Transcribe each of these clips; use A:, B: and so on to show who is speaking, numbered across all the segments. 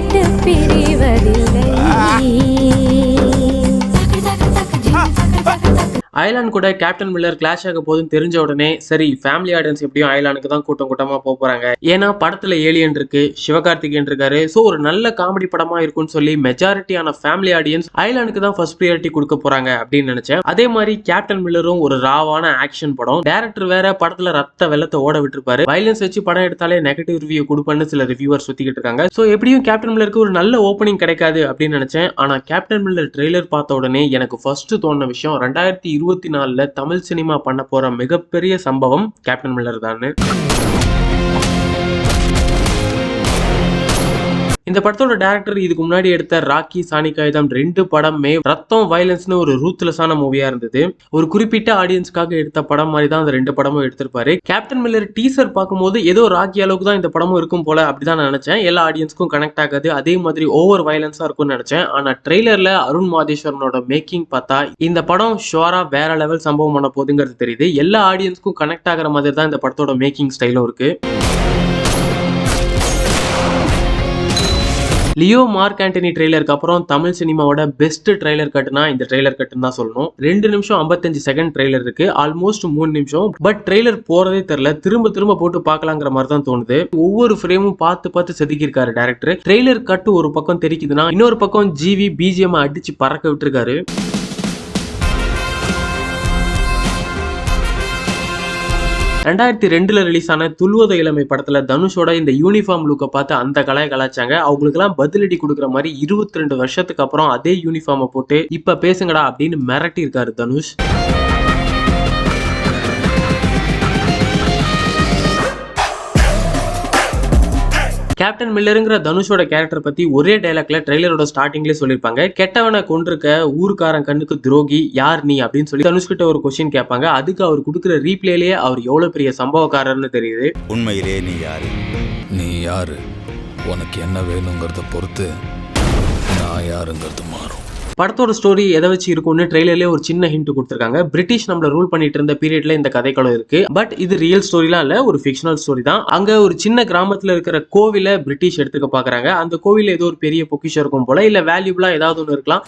A: விட்டு பிரிவதில்லை.
B: அயலான் கூட captain Miller clash ஆக போதுன்னு தெரிஞ்ச உடனே சரி ஃபேமிலி ஆடியன்ஸ் எப்படியும் அயலானுக்கு தான் கூட்டம் கூட்டமா போறாங்க. ஏன்னா படத்துல ஏலியன் இருக்கு, சிவகார்த்திகேயன் இருக்காரு. சோ ஒரு நல்ல காமெடி படமா இருக்கும்னு சொல்லி மெஜாரிட்டியான ஃபேமிலி ஆடியன்ஸ் அயலானுக்கு தான் ஃபர்ஸ்ட் ப்ரியாரிட்டி கொடுக்க போறாங்க அப்படின்னு நினைச்சேன். அதே மாதிரி கேப்டன் மில்லரும் ஒரு ராவான ஆக்ஷன் படம். டைரக்டர் வேற படத்துல ரத்த வெள்ளத்தை ஓட விட்டுருப்பாரு. வயலன்ஸ் வச்சு படம் எடுத்தாலே நெகட்டிவ் ரிவ்யூ கொடுப்பேன்னு சில ரிவ்யூவர் சுத்திக்கிட்டு இருக்காங்க. சோ எப்படியும் கேப்டன் மில்லருக்கு ஒரு நல்ல ஓப்பனிங் கிடைக்காது அப்படின்னு நினைச்சேன். ஆனா கேப்டன் மில்லர் ட்ரெய்லர் பார்த்த உடனே எனக்கு ஃபர்ஸ்ட் தோணுன விஷயம் 2024 தமிழ் சினிமா பண்ண போற மிகப்பெரிய சம்பவம் கேப்டன் மில்லர் தான். இந்த படத்தோட டைரக்டர் இதுக்கு முன்னாடி எடுத்த ராக்கி சாணிகாயுதம் 2 படமே ரத்தம் வயலன்ஸ்னு ஒரு ரூத்லெஸ்ஸான மூவியா இருந்தது. ஒரு குறிப்பிட்ட ஆடியன்ஸ்க்காக எடுத்த படம் மாதிரி தான் அந்த 2 படமும் எடுத்திருப்பாரு. கேப்டன் மில்லர் டீசர் பார்க்கும்போது ஏதோ ராக்கி அளவுக்கு தான் இந்த படமும் இருக்கும் போல அப்படிதான் நினைச்சேன். எல்லா ஆடியன்ஸ்க்கும் கனெக்ட் ஆகாது, அதே மாதிரி ஓவர் வயலன்ஸா இருக்கும்னு நினைச்சேன். ஆனா ட்ரெய்லர்ல அருண் மாதேஸ்வரனோட மேக்கிங் பார்த்தா இந்த படம் ஷுவரா வேற லெவல் சம்பவம் பண்ண போகுதுங்கிறது தெரியுது. எல்லா ஆடியன்ஸ்க்கும் கனெக்ட் ஆகிற மாதிரி தான் இந்த படத்தோட மேக்கிங் ஸ்டைலும் இருக்கு. லியோ மார்க் ஆண்டனி ட்ரெய்லருக்கு அப்புறம் தமிழ் சினிமாவோட பெஸ்ட் ட்ரெய்லர் கட்டுனா இந்த ட்ரெய்லர் கட்டுன்னு தான் சொல்லணும். 2 நிமிஷம் 55 செகண்ட் ட்ரெய்லர் இருக்கு, ஆல்மோஸ்ட் 3 நிமிஷம். பட் ட்ரெய்லர் போறதே தெரியல, திரும்ப திரும்ப போட்டு பார்க்கலாங்கிற மாதிரி தான் தோணுது. ஒவ்வொரு ஃப்ரேமும் பார்த்து செதுக்கி இருக்காரு டேரக்டர். ட்ரெய்லர் கட்டு ஒரு பக்கம் தெரிக்குதுன்னா இன்னொரு பக்கம் ஜிவி பிஜிஎம் அடிச்சு பறக்க விட்டுருக்காரு. 2002 ரிலீஸ் ஆன துள்ளுவத இளமை படத்துல தனுஷோட இந்த யூனிஃபார்ம் லுக்கை பார்த்து அந்த கலாய்ச்சாங்க. அவங்களுக்கு எல்லாம் பதிலடி கொடுக்குற மாதிரி 22 வருஷத்துக்கு அப்புறம் அதே யூனிஃபார்மை போட்டு இப்ப பேசுங்கடா அப்படின்னு மிரட்டி இருக்காரு தனுஷ். கேப்டன் மில்லருங்கிற தனுஷோட கேரக்டர் பத்தி ஒரே டைலாக்ல ட்ரெய்லரோட ஸ்டார்டிங்லேயே சொல்லியிருப்பாங்க. கெட்டவனை கொண்டிருக்க ஊருக்காரன் கண்ணுக்கு துரோகி யார் நீ அப்படின்னு சொல்லி தனுஷ் கிட்ட ஒரு கொஸ்டின் கேட்பாங்க. அதுக்கு அவர் கொடுக்குற ரீப்ளேலேயே அவர் எவ்வளவு பெரிய சம்பவக்காரர்னு தெரியுது.
C: உண்மையிலே நீ யாரு?
D: நீ யாரு, உனக்கு என்ன வேணுங்கிறத பொறுத்து நான் யாருங்கிறது மாறும்.
B: படத்தோட ஸ்டோரி எதை வச்சு இருக்கும்னு ட்ரெய்லர்லேயே ஒரு சின்ன ஹிண்ட் கொடுத்துருக்காங்க. பிரிட்டிஷ் நம்மள ரூல் பண்ணிட்டு இருந்த பீரியட்ல இந்த கதைக்களம் இருக்கு. பட் இது ரியல் ஸ்டோரிலாம் இல்ல, ஒரு ஃபிக்ஷனல் ஸ்டோரி தான். அங்க ஒரு சின்ன கிராமத்துல இருக்கிற கோவிலை பிரிட்டிஷ் எடுத்துக்க பாக்குறாங்க. அந்த கோவில ஏதோ ஒரு பெரிய பொக்கிஷம் இருக்கும் போல, இல்ல வேல்யூபிளா ஏதாவது ஒன்று இருக்கலாம்.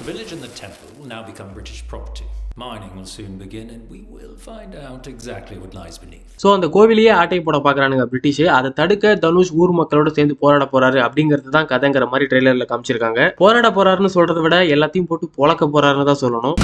B: Mining will soon begin and we will find out exactly what lies beneath. So அந்த கோவிலையே ஆட்டை போட பாக்குறானுங்க பிரிட்டிஷ். அதை தடுக்க தனுஷ் ஊர் மக்களோட சேர்ந்து போராட போறாரு அப்படிங்கிறது தான் கதைங்கிற மாதிரி ட்ரெய்லர்ல காமிச்சிருக்காங்க. போராட போறாருன்னு சொல்றதை விட எல்லாத்தையும் போட்டு பொளக்க போறாருன்னு தான் சொல்லணும்.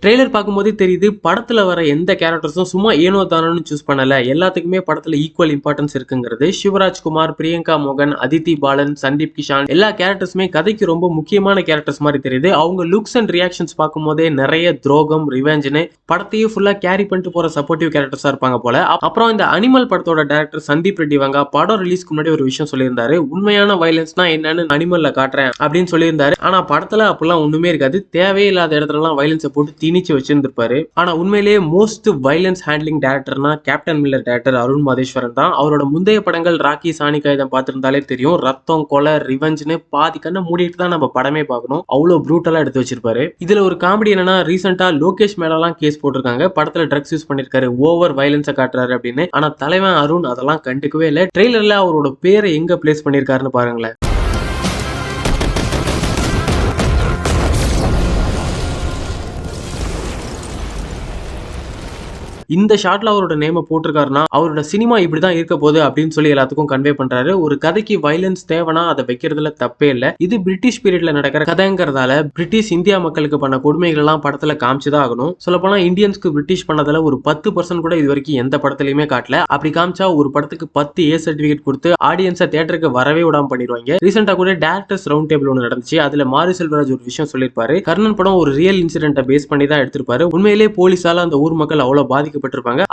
B: ட்ரெய்லர் பார்க்கும்போதே தெரியுது படத்துல வர எந்த கேரக்டர்ஸும் சும்மா ஏனோ தானோன்னு சூஸ் பண்ணல, எல்லாத்துக்குமே படத்துல ஈக்குவல் இம்பார்ட்டன்ஸ் இருக்குங்கிறது. சிவராஜ்குமார், பிரியங்கா மோகன், அதித்தி பாலன், சந்தீப் கிஷான் எல்லா கேரக்டர்ஸுமே கதைக்கு ரொம்ப முக்கியமான கேரக்டர்ஸ் மாதிரி தெரியுது. அவங்க லுக்ஸ் அண்ட் ரியாக்ஷன்ஸ் பார்க்கும்போதே நிறைய துரோகம், ரிவெஞ்சுன்னு படத்தையே ஃபுல்லா கேரி பண்ணிட்டு போற சப்போர்ட்டிவ் கேரக்டர்ஸா இருப்பாங்க போல. அப்புறம் இந்த அனிமல் படத்தோட டைரக்டர் சந்தீப் ரெட்டி வாங்க படம் ரிலீஸ்க்கு முன்னாடி ஒரு விஷயம் சொல்லியிருந்தாரு. உண்மையான வயலன்ஸ்னா என்னன்னு அனிமல்ல காட்டுறேன் அப்படின்னு சொல்லியிருந்தாரு. ஆனா படத்துல அப்படிலாம் ஒண்ணுமே இருக்காது. தேவையில்லாத இடத்துல எல்லாம் வயலன்ஸை போட்டு திணிச்சு வச்சிருந்திருப்பாரு. ஆனா உண்மையிலேயே மோஸ்ட் வயலன்ஸ் ஹேண்ட்லிங் டைரக்டர்னா Captain Miller director Arun Matheswaran தான். அவரோட முந்தைய படங்கள் ராக்கி சாணிகாயுதம் பார்த்திருந்தாலே தெரியும். ரத்தம், கொலை, ரிவெஞ்ச்னு பாதி கண்ணை மூடிட்டு தான் நம்ம படமே பார்க்கணும். அவ்வளவு ப்ரூட்டலா எடுத்து வச்சிருப்பாரு. இதுல ஒரு காமெடி என்னன்னா, ரீசெண்டா லோகேஷ் மேலாம் கேஸ் போட்டிருக்காங்க. படத்துல ட்ரக்ஸ் யூஸ் பண்ணிருக்காரு, ஓவர் வயலன்ஸை காட்டுறாரு அப்படின்னு. ஆனா தலைவன் அருண் அதெல்லாம் கண்டுக்கவே இல்லை. ட்ரெய்லர்ல அவரோட பேரை எங்க பிளேஸ் பண்ணிருக்காருன்னு பாருங்களேன். இந்த ஷாட்ல அவரோட நேம போட்டிருக்காருன்னா அவரோட சினிமா இப்படிதான் இருக்க போகுது அப்படின்னு சொல்லி எல்லாத்துக்கும் கன்வே பண்றாரு. ஒரு கதைக்கு வயலன்ஸ் தேவைனா அதை வைக்கிறதுல தப்பே இல்லை. இது பிரிட்டிஷ் பீரியட்ல நடக்கிற கதைங்கிறதால பிரிட்டிஷ் இந்தியா மக்களுக்கு பண்ண கொடுமைகள் எல்லாம் படத்துல காமிச்சுதான் ஆகணும். சொல்ல போனா இந்தியன்ஸ்க்கு பிரிட்டிஷ் பண்ணதுல ஒரு 10% கூட இது வரைக்கும் எந்த படத்துலயுமே காட்டல. அப்படி காமிச்சா ஒரு படத்துக்கு 10 A சர்டிபிகேட் கொடுத்து ஆடியன்ஸை தியேட்டருக்கு வரவே விடாம பண்ணிடுவாங்க. ரீசெண்டா கூட டேரக்டர்ஸ் ரவுண்ட் டேபிள் ஒன்று நடந்துச்சு. அதுல மாரி செல்வராஜ் ஒரு விஷயம் சொல்லியிருப்பாரு. கர்ணன் படம் ஒரு ரியல் இன்சிடென்ட்டை பேஸ் பண்ணி தான் எடுத்திருப்பாரு. உண்மையிலேயே போலீஸால அந்த ஊர் மக்கள் அவ்வளவு பாதிக்கப்பட்டிருப்பாங்க.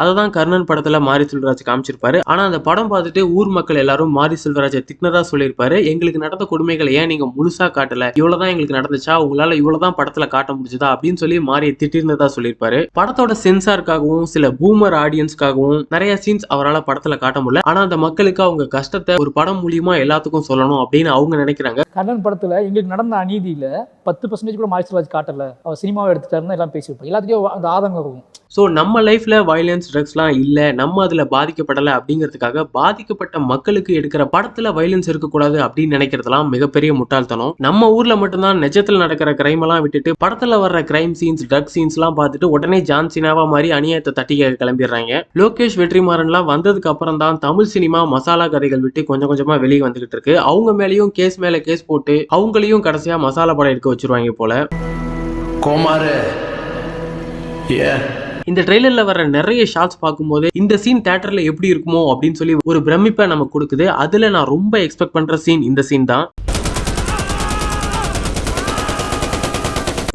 B: அததான் கர்ணன் படத்துல மாரி செல்வராஜ் காமிச்சிருப்பாரு. ஆனா அந்த படம் பார்த்துட்டு ஊர் மக்கள் எல்லாரும் மாரி செல்வராஜை திட்டினதா சொல்லியிருப்பாரு. எங்களுக்கு நடந்த கொடுமைகளை ஏன் நீங்க முழுசா காட்டல, இவ்வளவுதான் எங்களுக்கு நடந்துச்சா, உங்களால இவ்வளவுதான் படத்துல காட்ட முடிஞ்சதா அப்படின்னு சொல்லி மாரியை திட்டிருந்ததா சொல்லியிருப்பாரு. படத்தோட சென்சாருக்காகவும் சில பூமர் ஆடியன்ஸ்க்காகவும் நிறைய சீன்ஸ் அவரால் படத்துல காட்ட முடியல. ஆனா அந்த மக்களுக்கு அவங்க கஷ்டத்தை ஒரு படம் மூலியமா எல்லாத்துக்கும் சொல்லணும் அப்படின்னு அவங்க நினைக்கிறாங்க.
E: கர்ணன் படத்துல எங்களுக்கு நடந்த அநீதியில 10% கூட மாரி செல்வராஜ் காட்டல, அவர் சினிமாவை எடுத்துட்டாருன்னு எல்லாம் பேசியிருப்பாங்க. எல்லாத்துக்கும் அந்த ஆதங்கம் இருக்கும்.
B: ஸோ நம்ம லைஃப்ல வயலன்ஸ் ட்ரக்ஸ்லாம் இல்லை, நம்ம அதுல பாதிக்கப்படலை அப்படிங்கிறதுக்காக பாதிக்கப்பட்ட மக்களுக்கு எடுக்கிற படத்துல வயலன்ஸ் இருக்கக்கூடாது அப்படின்னு நினைக்கிறதுலாம் மிகப்பெரிய முட்டாள்தனம். நம்ம ஊர்ல மட்டும்தான் நிஜத்துல நடக்கிற கிரைம் எல்லாம் விட்டுட்டு படத்துல வர்ற கிரைம் சீன்ஸ் ட்ரக் சீன்ஸ் எல்லாம் பார்த்துட்டு உடனே ஜான் சீனாவா மாதிரி அநியாயத்தை தட்டி கிளம்பிடுறாங்க. லோகேஷ் வெற்றிமாறன்லாம் வந்ததுக்கு அப்புறம் தான் தமிழ் சினிமா மசாலா கதைகள் விட்டு கொஞ்சம் கொஞ்சமா வெளியே வந்துகிட்டு இருக்கு. அவங்க மேலேயும் கேஸ் மேல கேஸ் போட்டு அவங்களையும் கடைசியா மசாலா படம் எடுக்க வச்சிருவாங்க போல. இந்த ட்ரெய்லர்ல வர நிறைய ஷாட்ஸ் பார்க்கும்போது இந்த சீன் தியேட்டர்ல எப்படி இருக்குமோ அப்படின்னு சொல்லி ஒரு பிரமிப்பை நமக்கு கொடுக்குது. அதுல நான் ரொம்ப எக்ஸ்பெக்ட் பண்ற சீன் இந்த சீன் தான்.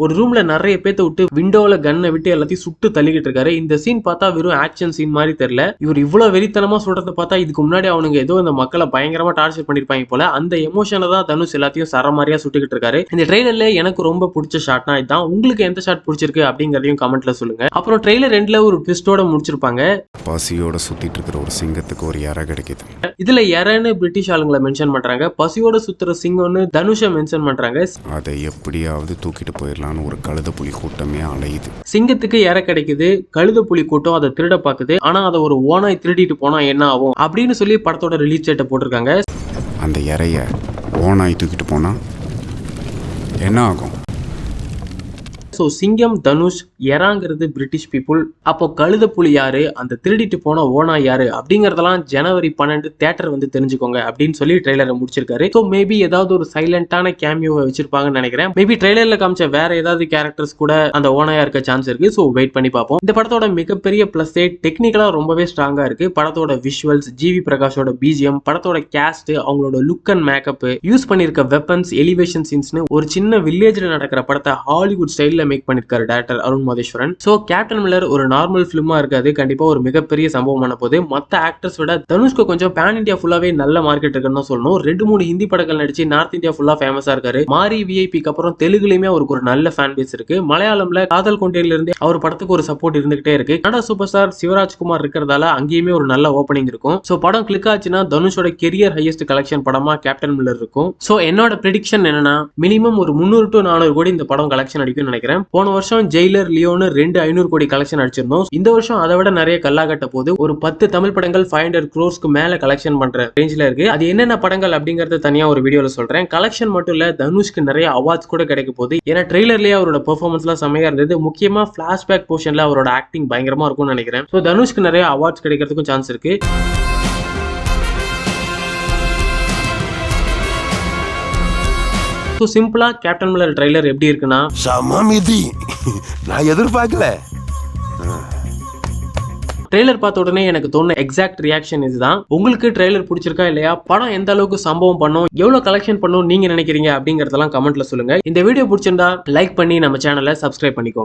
B: ஒரு ரூம்ல நிறைய பேத்த விட்டு விண்டோல கன்னை விட்டு எல்லாத்தையும் சுட்டு தள்ளிக்கிட்டு இருக்காரு. இந்த சீன் பார்த்தா வெறும் ஆக்ஷன் சீன் மாதிரி தெரியல. இவர் இவ்வளவு வெறித்தனமா சொல்றதை பார்த்தா இதுக்கு முன்னாடி அவனுங்க ஏதோ இந்த மக்களை பயங்கரமா டார்ச்சர் பண்ணிருப்பாங்க போல. அந்த எமோஷனை தான் தனுஷ் எல்லாத்தையும் சரமாரியா சுட்டுக்கிட்டு இருக்காரு. இந்த ட்ரெய்லர்ல எனக்கு ரொம்ப பிடிச்ச ஷாட்னா இதுதான். உங்களுக்கு எந்த ஷாட் பிடிச்சிருக்கு அப்படிங்கறதையும் கமெண்ட்ல சொல்லுங்க. அப்புறம் ட்ரெய்லர் ரெண்டுல ஒரு ட்விஸ்டோட முடிச்சிருப்பாங்க.
C: பசியோட சுத்திட்டு இருக்கிற ஒரு சிங்கத்துக்கு ஒரு இறை கிடைக்குது.
B: இதுல இறைன்னு பிரிட்டிஷ் ஆளுங்களை மென்ஷன் பண்றாங்க. பசியோட சுத்துற சிங்கம்னு தனுஷை மென்ஷன் பண்றாங்க.
C: அதை எப்படியாவது தூக்கிட்டு போயிடலாம் ஒரு கழுத புலி கூட்டமே அலையுது.
B: சிங்கத்துக்கு இறை கிடைக்குது, கழுத புலி கூட்டம் அதை திருட பாக்குது. ஆனா அதை ஒரு ஓனாய் திருடிட்டு போனா என்ன ஆகும் அப்படின்னு சொல்லி படத்தோட ரிலீஸ் டேட்டை போட்டிருக்காங்க.
C: அந்த இறைய ஓனாய் தூக்கிட்டு போனா என்ன ஆகும்?
B: ஸோ சிங்கம் தனுஷ், எறாங்கிறது பிரிட்டிஷ் பீப்புள். அப்போ கழுத புலி யாரு, அந்த திருடிட்டு போன ஓனா யாரு அப்படிங்கறதெல்லாம் ஜனவரி 12 தியேட்டர் வந்து தெரிஞ்சுக்கோங்க அப்படின்னு சொல்லி ட்ரெய்லரை முடிச்சிருக்காரு. ஸோ மேபி ஏதாவது ஒரு சைலண்டான கேமியோவை வச்சிருப்பாங்கன்னு நினைக்கிறேன். மேபி ட்ரெய்லர்ல காமிச்ச வேற ஏதாவது கேரக்டர்ஸ் கூட அந்த ஓனாயா இருக்க சான்ஸ் இருக்கு. ஸோ வெயிட் பண்ணி பார்ப்போம். இந்த படத்தோட மிகப்பெரிய பிளஸ் டெக்னிக்கலா ரொம்பவே ஸ்ட்ராங்கா இருக்கு. படத்தோட விஷுவல்ஸ், ஜிவி பிரகாஷோட பிஜிஎம், படத்தோட கேஸ்ட், அவங்களோட லுக் அண்ட் மேக்கப், யூஸ் பண்ணிருக்க வெப்பன்ஸ், எலிவேஷன் சீன்ஸ்னு ஒரு சின்ன வில்லேஜ்ல நடக்கிற படத்தை ஹாலிவுட் ஸ்டைல்ல மேக் பண்ணிருக்காரு director Arun Matheswaran. So captain Miller ஒரு நார்மல் பிலிமா இருக்காது, கண்டிப்பா ஒரு மிகப்பெரிய சம்பவமான போது மத்த ஆக்டர்ஸ் விட தனுஷ்க்கு கொஞ்சம் பேன் இந்தியா ஃபுல்லாவே நல்ல மார்க்கெட் இருக்குன்னு சொல்லணும். 2-3 ஹிந்தி படங்கள் நடிச்சு நார்த் இந்தியா ஃபுல்லா ஃபேமஸா இருக்காரு. மாரி விஐபிக்கு அப்புறம் தெலுங்குலயுமே அவருக்கு ஒரு நல்ல ஃபேன் பேஸ் இருக்கு. மலையாளம்ல காதல் கொண்டேல இருந்து அவர் படத்துக்கு ஒரு சப்போர்ட் இருந்துகிட்டே இருக்கு. கன்னட சூப்பர் ஸ்டார் சிவராஜ்குமார் இருக்கிறதால அங்கேயுமே ஒரு நல்ல ஓப்பனிங் இருக்கும். சோ படம் கிளிக் ஆச்சுன்னா தனுஷோட கெரியர் ஹையஸ்ட் கலெக்ஷன் படமா கேப்டன் மில்லர் இருக்கும். சோ என்னோட ப்ரெடிக்ஷன் என்னன்னா மினிமம் ஒரு 300 to 400 கோடி இந்த படம் கலெக்ஷன் அடிக்கும்னு நினைக்கிறேன். போன வருஷம் ஜெயிலர், லியோன்னு 2 500 கோடி கலெக்ஷன் அடிச்சிருந்தோம். இந்த வருஷம் அதை விட நிறைய கல்லா கட்ட போது ஒரு 10 தமிழ் படங்கள் 500 crores மேல கலெக்ஷன் பண்ற ரேஞ்சில இருக்கு. அது என்னென்ன படங்கள் அப்படிங்கறது தனியா ஒரு வீடியோல சொல்றேன். கலெக்ஷன் மட்டும் இல்ல, தனுஷ்க்கு நிறைய அவார்ட்ஸ் கூட கிடைக்க போகுது. ஏன்னா ட்ரெய்லர்லயே அவரோட பெர்ஃபார்மன்ஸ் எல்லாம் செமையா இருந்தது. முக்கியமா பிளாஷ்பேக் போர்ஷன்ல அவரோட ஆக்டிங் பயங்கரமா இருக்கும்னு நினைக்கிறேன். சோ தனுஷ்க்கு நிறைய அவார்ட்ஸ் கிடைக்கிறதுக்கும் சான்ஸ் இருக்கு. ஸோ சிம்பிளா கேப்டன் மில்லர் ட்ரெய்லர் எப்படி இருக்குன்னா
E: நான் எதிர்பார்க்கல.
B: ட்ரெய்லர் பார்த்த உடனே எனக்கு தோணுன எக்ஸாக்ட் ரியாக்ஷன் இதுதான். உங்களுக்கு ட்ரெய்லர் பிடிச்சிருக்கா இல்லையா, படம் எந்த அளவுக்கு சம்பவம் பண்ணும், எவ்வளவு கலெக்ஷன் பண்ணும் நீங்க நினைக்கிறீங்க அப்படிங்கறதெல்லாம் கமெண்ட்ல சொல்லுங்க. இந்த வீடியோ பிடிச்சிருந்தா லைக் பண்ணி நம்ம சேனலை சப்ஸ்கிரைப் பண்ணிக்கோங்க.